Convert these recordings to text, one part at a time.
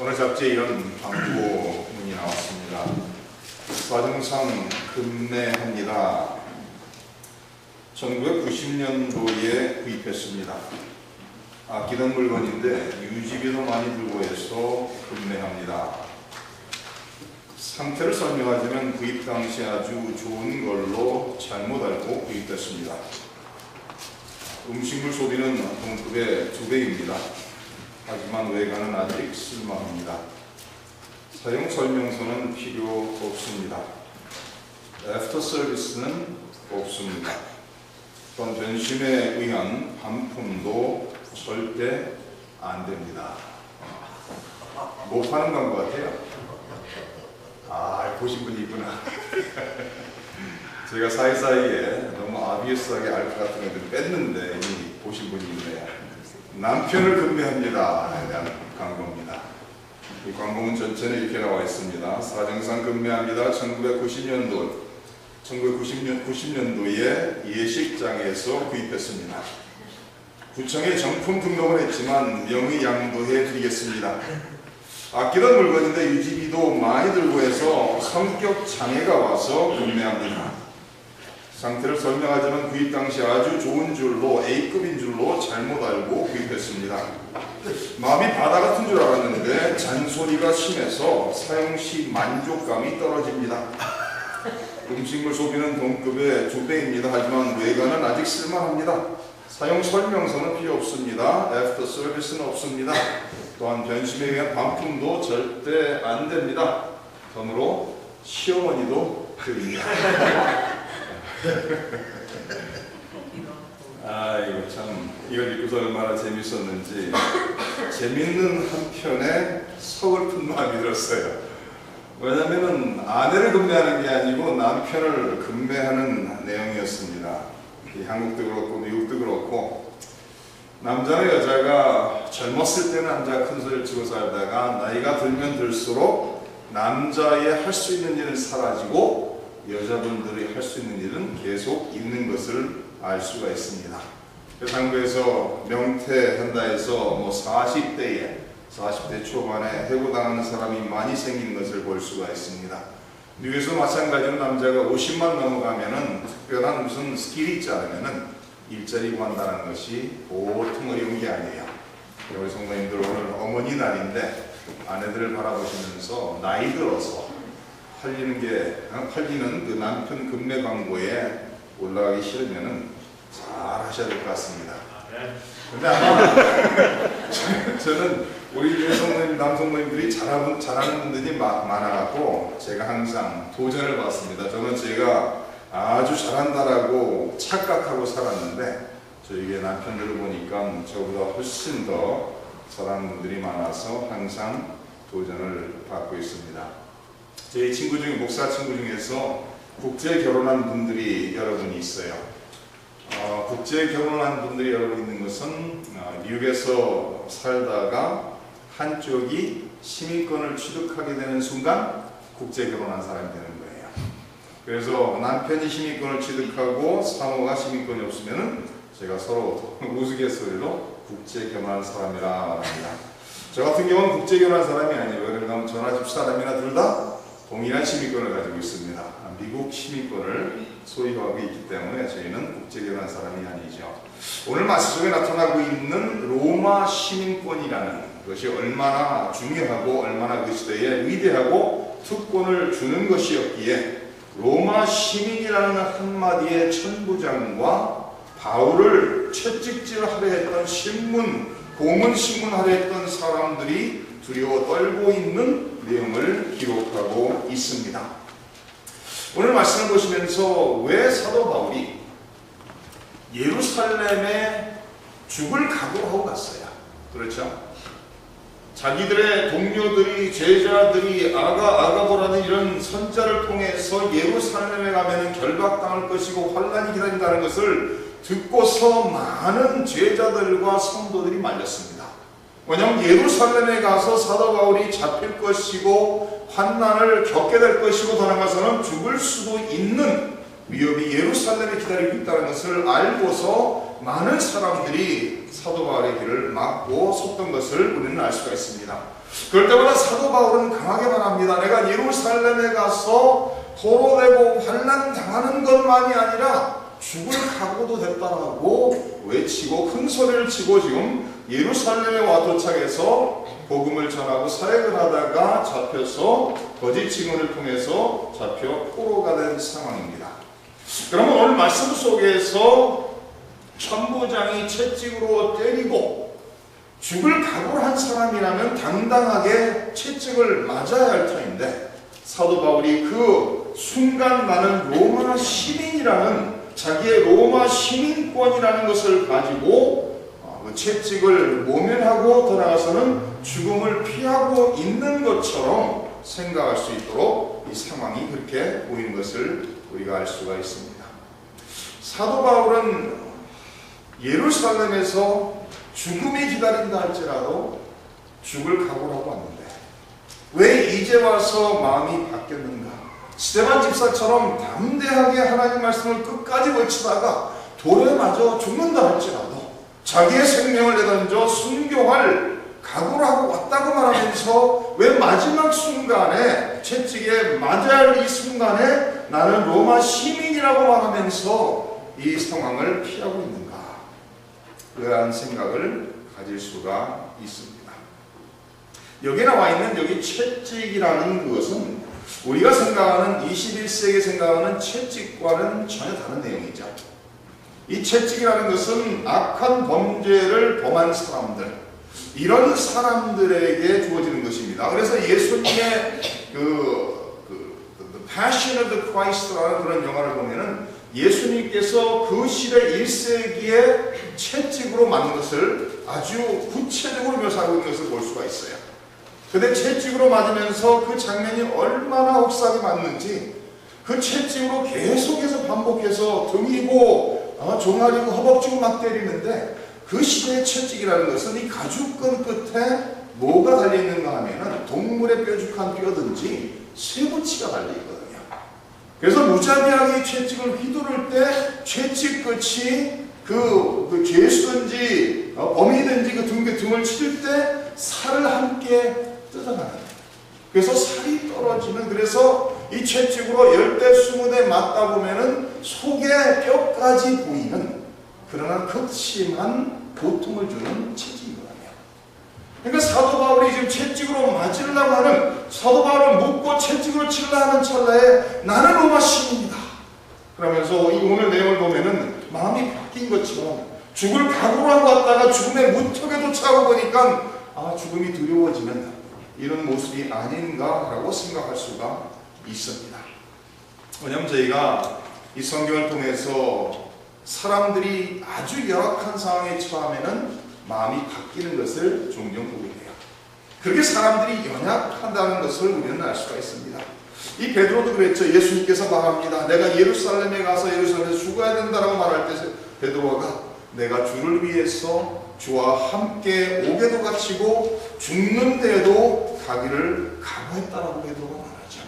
오늘 잡지에 이런 광고문이 나왔습니다. 사정상 급매합니다. 1990년도에 구입했습니다. 아끼던 물건인데 유지비도 많이 들고 해서 급매합니다. 상태를 설명하자면 구입 당시 아주 좋은 걸로 잘못 알고 구입됐습니다. 음식물 소비는 동급의 2배입니다. 하지만 외관은 아직 쓸만합니다. 사용 설명서는 필요 없습니다. 애프터 서비스는 없습니다. 또한 변심에 의한 반품도 절대 안 됩니다. 못 파는 광고 같아요. 보신 분이 있구나. 제가 사이사이에 너무 아비어스하게 알 것 같은 애들 뺐는데 이미 보신 분이 있네요. 남편을 급매합니다. 대한 광고입니다. 이 광고문 전체는 이렇게 나와 있습니다. 사정상 급매합니다. 1990년도에 예식장에서 구입했습니다. 구청에 정품 등록을 했지만 명의 양도해 드리겠습니다. 아끼던 물건인데 유지비도 많이 들고 해서 성격 장애가 와서 급매합니다. 상태를 설명하자면 구입 당시 아주 좋은 줄로 A급인 줄로 잘못 알고 구입했습니다. 마음이 바다 같은 줄 알았는데 잔소리가 심해서 사용 시 만족감이 떨어집니다. 음식물 소비는 동급의 2배입니다. 하지만 외관은 아직 쓸만합니다. 사용 설명서는 필요 없습니다. 애프터 서비스는 없습니다. 또한 변심에 의한 반품도 절대 안 됩니다. 덤으로 시어머니도 드립니다. 이거 참 이걸 읽고서 얼마나 재밌었는지 재밌는 한편에 서글픈 마음이 들었어요. 왜냐면은 아내를 급매하는 게 아니고 남편을 급매하는 내용이었습니다. 한국도 그렇고 미국도 그렇고 남자나 여자가 젊었을 때는 남자가 큰 소리를 치고 살다가 나이가 들면 들수록 남자의 할 수 있는 일은 사라지고 여자분들이 할 수 있는 일은 계속 있는 것을 알 수가 있습니다. 그래서 한국에서 명퇴한다 해서 40대 초반에 해고당하는 사람이 많이 생긴 것을 볼 수가 있습니다. 미국에서 마찬가지로 남자가 50만 넘어가면은 특별한 무슨 스킬이 있지 않으면은 일자리 구한다는 것이 보통 어려운 게 아니에요. 우리 성도님들 오늘 어머니 날인데 아내들을 바라보시면서 나이 들어서 팔리는 그 남편 급매 광고에 올라가기 싫으면은 잘 하셔야 될 것 같습니다. 근데 아마 저는 우리 교회 성도님, 남성모님들이 잘하는 분들이 많아갖고 제가 항상 도전을 받습니다. 저는 제가 아주 잘한다라고 착각하고 살았는데 저희 남편들을 보니까 저보다 훨씬 더 잘하는 분들이 많아서 항상 도전을 받고 있습니다. 제 친구 중에 목사 친구 중에서 국제 결혼한 분들이 여러분이 있어요. 국제 결혼한 분들이 여러분 있는 것은 미국에서 살다가 한쪽이 시민권을 취득하게 되는 순간 국제 결혼한 사람이 되는 거예요. 그래서 남편이 시민권을 취득하고 사모가 시민권이 없으면은 제가 서로 우스갯소리로 국제 결혼한 사람이라 합니다. 저 같은 경우는 국제 결혼한 사람이 아니에요. 그러면 저나 집사람이나 둘 다 동일한 시민권을 가지고 있습니다. 미국 시민권을 소유하고 있기 때문에 저희는 국제 결혼한 사람이 아니죠. 오늘 말씀 속에 나타나고 있는 로마 시민권이라는 것이 얼마나 중요하고 얼마나 그 시대에 위대하고 특권을 주는 것이었기에 로마 시민이라는 한마디의 천부장과 바울을 채찍질하려 했던 고문신문하려 했던 사람들이 두려워 떨고 있는 내용을 기록하고 있습니다. 오늘 말씀을 보시면서 왜 사도 바울이 예루살렘에 죽을 각오하고 갔어요? 그렇죠? 자기들의 동료들이, 제자들이 아가보라는 이런 선자를 통해서 예루살렘에 가면 결박당할 것이고 환란이 기다린다는 것을 듣고서 많은 제자들과 성도들이 말렸습니다. 왜냐하면 예루살렘에 가서 사도 바울이 잡힐 것이고 환난을 겪게 될 것이고 더 나아가서는 죽을 수도 있는 위협이 예루살렘에 기다리고 있다는 것을 알고서 많은 사람들이 사도 바울의 길을 막고 섰던 것을 우리는 알 수가 있습니다. 그럴 때마다 사도 바울은 강하게 말합니다. 내가 예루살렘에 가서 포로되고 환난 당하는 것만이 아니라 죽을 각오도 됐다라고 외치고 큰 소리를 치고 지금 예루살렘에 와 도착해서 복음을 전하고 사역을 하다가 잡혀서 거짓 증언을 통해서 잡혀 포로가 된 상황입니다. 그러면 오늘 말씀 속에서 천부장이 채찍으로 때리고 죽을 각오를 한 사람이라면 당당하게 채찍을 맞아야 할 터인데, 사도 바울이 그 순간 나는 로마 시민이라는 자기의 로마 시민권이라는 것을 가지고 그 채찍을 모면하고 돌아가서는 죽음을 피하고 있는 것처럼 생각할 수 있도록 이 상황이 그렇게 보이는 것을 우리가 알 수가 있습니다. 사도 바울은 예루살렘에서 죽음이 기다린다 할지라도 죽을 각오를 하고 왔는데 왜 이제 와서 마음이 바뀌었는가? 스데반 집사처럼 담대하게 하나님 말씀을 끝까지 외치다가 돌에 맞아 죽는다 할지라도 자기의 생명을 내던져 순교할 각오를 하고 왔다고 말하면서 왜 마지막 순간에 채찍에 맞아야 할 이 순간에 나는 로마 시민이라고 말하면서 이 상황을 피하고 있는가? 그러한 생각을 가질 수가 있습니다. 여기 나와 있는 여기 채찍이라는 그것은 우리가 생각하는 21세기 생각하는 채찍과는 전혀 다른 내용이죠. 이 채찍이라는 것은 악한 범죄를 범한 사람들, 이런 사람들에게 주어지는 것입니다. 그래서 예수님의 Passion of the Christ라는 그런 영화를 보면은 예수님께서 그 시대 1세기에 채찍으로 맞는 것을 아주 구체적으로 묘사하고 있는 것을 볼 수가 있어요. 근데 채찍으로 맞으면서 그 장면이 얼마나 혹사하게 맞는지 그 채찍으로 계속해서 반복해서 등이고 종아리고 허벅지고 막 때리는데, 그 시대의 채찍이라는 것은 이 가죽끈 끝에 뭐가 달려있는가 하면은 동물의 뾰족한 뼈든지 쇠붙이가 달려있거든요. 그래서 무자비하게 채찍을 휘두를 때 채찍 끝이 그 죄수든지 범인이든지 그 등을 칠 때 살을 함께 뜯어나가요. 그래서 살이 떨어지는, 그래서 이 채찍으로 10대 20대 맞다 보면은 속에 뼈까지 보이는 그러나 극심한 고통을 주는 채찍이거든요. 그러니까 사도 바울이 지금 채찍으로 맞으려고 하는, 사도 바울을 묶고 채찍으로 치려고 하는 찰나에 나는 로마 시민이다 그러면서 이 오늘 내용을 보면은 마음이 바뀐 것처럼 죽을 각오로 하고 왔다가 죽음의 문턱에 도착하고 보니까 죽음이 두려워지는 이런 모습이 아닌가라고 생각할 수가 있습니다. 왜냐하면 저희가 이 성경을 통해서 사람들이 아주 열악한 상황에 처하면은 마음이 바뀌는 것을 종종 보게 돼요. 그렇게 사람들이 연약하다는 것을 우리는 알 수가 있습니다. 이 베드로도 그랬죠. 예수님께서 말합니다. 내가 예루살렘에 가서 예루살렘에서 죽어야 된다라고 말할 때 베드로가 내가 주를 위해서 주와 함께 오게도 갇히고 죽는데도 가기를 각오했다라고 베드로가 말하죠.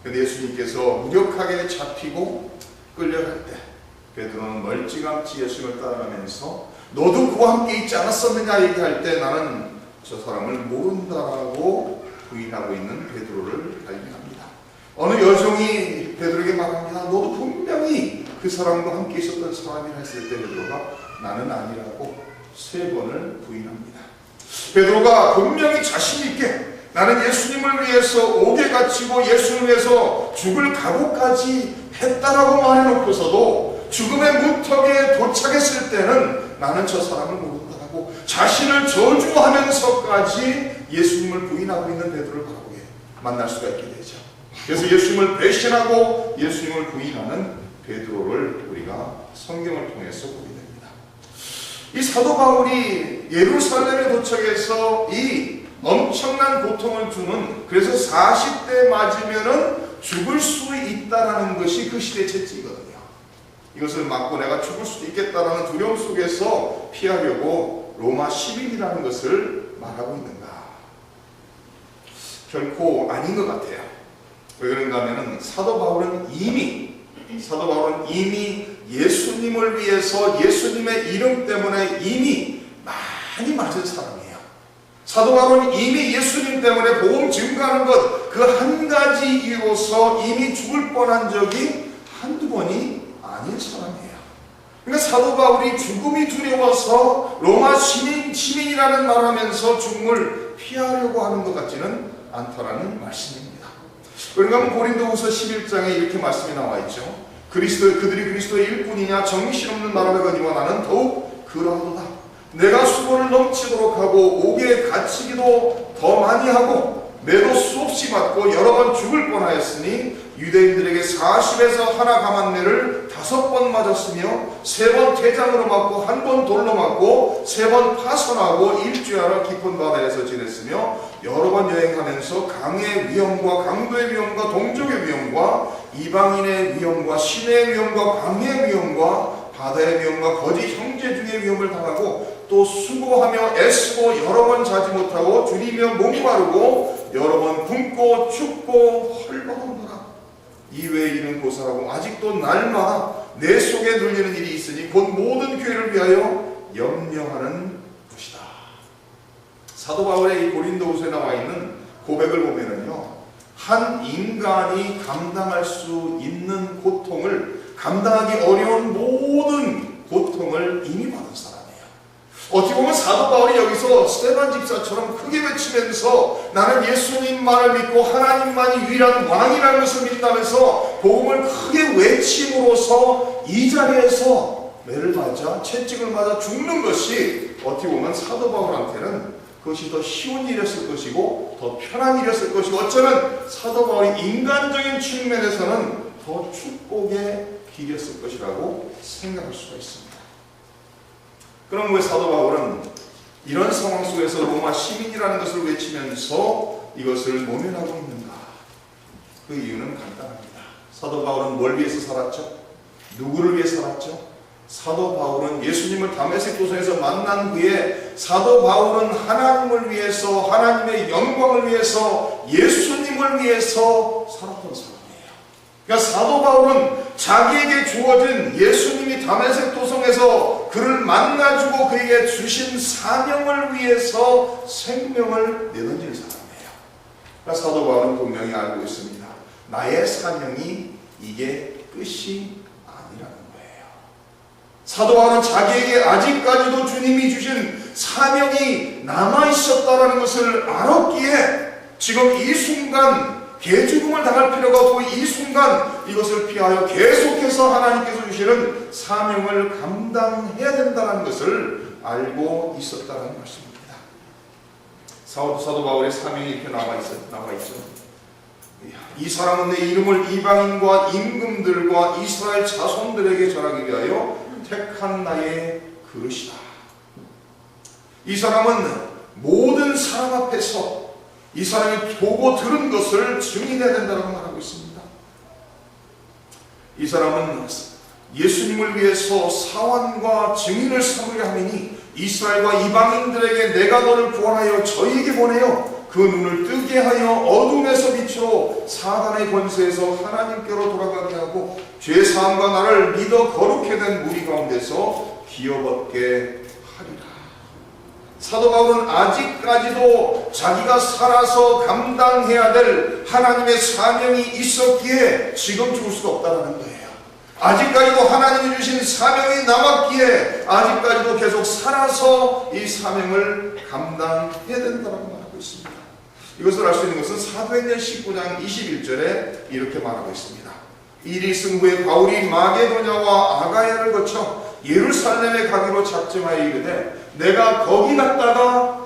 그런데 예수님께서 무력하게 잡히고 끌려갈 때 베드로는 멀찌감치 예수님을 따라가면서 너도 그와 함께 있지 않았었느냐 얘기할 때 나는 저 사람을 모른다라고 부인하고 있는 베드로를 발견합니다. 어느 여종이 베드로에게 말합니다. 너도 분명히 그 사람과 함께 있었던 사람이라 했을 때 베드로가 나는 아니라고 3번을 부인합니다. 베드로가 분명히 자신 있게 나는 예수님을 위해서 옥에 갇히고 예수님을 위해서 죽을 각오까지 했다라고 말해놓고서도 죽음의 문턱에 도착했을 때는 나는 저 사람을 모른다라고 자신을 저주하면서까지 예수님을 부인하고 있는 베드로를 바로 만날 수가 있게 되죠. 그래서 예수님을 배신하고 예수님을 부인하는 베드로를 우리가 성경을 통해서 보게 됩니다. 이 사도 바울이 예루살렘에 도착해서 이 엄청난 고통을 주는, 그래서 40대 맞으면은 죽을 수 있다라는 것이 그 시대의 채찍이거든요. 이것을 맞고 내가 죽을 수도 있겠다라는 두려움 속에서 피하려고 로마 시민이라는 것을 말하고 있는가? 결코 아닌 것 같아요. 왜 그런가 하면은 사도 바울은 이미 예수님을 위해서 예수님의 이름 때문에 이미 많이 맞은 사람이에요. 사도 바울은 이미 예수님 예수님 때문에 복음 증거하는 것 그 한 가지 이유로서 이미 죽을 뻔한 적이 한두 번이 아닌 사람이에요. 그러니까 사도 바울이 죽음이 두려워서 로마 시민이라는 말을 하면서 죽음을 피하려고 하는 것 같지는 않다라는 말씀입니다. 그러니까 고린도후서 11장에 이렇게 말씀이 나와 있죠. 그들이 그리스도의 일꾼이냐 정신없는 말을 하거니와 나는 더욱 그러하도다. 내가 수고를 넘치도록 하고 옥에 갇히기도 더 많이 하고 매도 수없이 맞고 여러 번 죽을 뻔하였으니 유대인들에게 40에서 하나 감한매를 5번 맞았으며 3번 태장으로 맞고 1번 돌로 맞고 3번 파선하고 일주하러 깊은 바다에서 지냈으며 여러 번 여행하면서 강의 위험과 강도의 위험과 동족의 위험과 이방인의 위험과 신의 위험과 광야의 위험과 바다의 위험과 거짓 형제 중의 위험을 당하고 또 수고하며 애쓰고 여러 번 자지 못하고 줄이며 목마르고 여러 번 굶고 춥고 헐벗어노라. 이외의 일은 고사하고 아직도 날마다 내 속에 눌리는 일이 있으니 곧 모든 교회를 위하여 염려하는 것이다. 사도 바울의 이 고린도후서에 나와 있는 고백을 보면은요, 한 인간이 감당할 수 있는 고통을, 감당하기 어려운 모든 고통을 이미 받은 사람이에요. 어떻게 보면 사도 바울이 여기서 스데반 집사처럼 크게 외치면서 나는 예수님만을 믿고 하나님만이 유일한 왕이라는 것을 믿다면서 복음을 크게 외침으로써 이 자리에서 매를 맞아 채찍을 맞아 죽는 것이 어떻게 보면 사도 바울한테는 그것이 더 쉬운 일이었을 것이고 더 편한 일이었을 것이고 어쩌면 사도 바울이 인간적인 측면에서는 더 축복의 길이었을 것이라고 생각할 수가 있습니다. 그럼 왜 사도 바울은 이런 상황 속에서 로마 시민이라는 것을 외치면서 이것을 모면하고 있는가? 그 이유는 간단합니다. 사도 바울은 뭘 위해서 살았죠? 누구를 위해 살았죠? 사도 바울은 예수님을 다메섹 도성에서 만난 후에 사도 바울은 하나님을 위해서, 하나님의 영광을 위해서, 예수님을 위해서 살았던 사람이에요. 그러니까 사도 바울은 자기에게 주어진 예수님이 다메섹 도성에서 그를 만나주고 그에게 주신 사명을 위해서 생명을 내던진 사람이에요. 그러니까 사도 바울은 분명히 알고 있습니다. 나의 사명이 이게 끝이 아니라는 거예요. 사도 바울은 자기에게 아직까지도 주님이 주신 사명이 남아있었다는 것을 알았기에 지금 이 순간 개죽음을 당할 필요가 없고 이 순간 이것을 피하여 계속해서 하나님께서 주시는 사명을 감당해야 된다는 것을 알고 있었다는 말씀입니다. 사도 바울의 사명이 이렇게 나와 있죠. 이 사람은 내 이름을 이방인과 임금들과 이스라엘 자손들에게 전하기 위하여 택한 나의 그릇이다. 이 사람은 모든 사람 앞에서 이 사람이 보고 들은 것을 증인해야 된다고 말하고 있습니다. 이 사람은 예수님을 위해서 사환과 증인을 삼으려 하니 이스라엘과 이방인들에게 내가 너를 구원하여 저희에게 보내어 그 눈을 뜨게 하여 어둠에서 빛으로 사단의 권세에서 하나님께로 돌아가게 하고 죄사함과 나를 믿어 거룩해 된 무리 가운데서 기업얻게 하리라. 사도 바울은 아직까지도 자기가 살아서 감당해야 될 하나님의 사명이 있었기에 지금 죽을 수가 없다는 거예요. 아직까지도 하나님이 주신 사명이 남았기에 아직까지도 계속 살아서 이 사명을 감당해야 된다고 말하고 있습니다. 이것을 알 수 있는 것은 사도행전 19장 21절에 이렇게 말하고 있습니다. 일이 있은 후에 바울이 마게도냐와 아가야를 거쳐 예루살렘에 가기로 작정하여 이르되 내가 거기 갔다가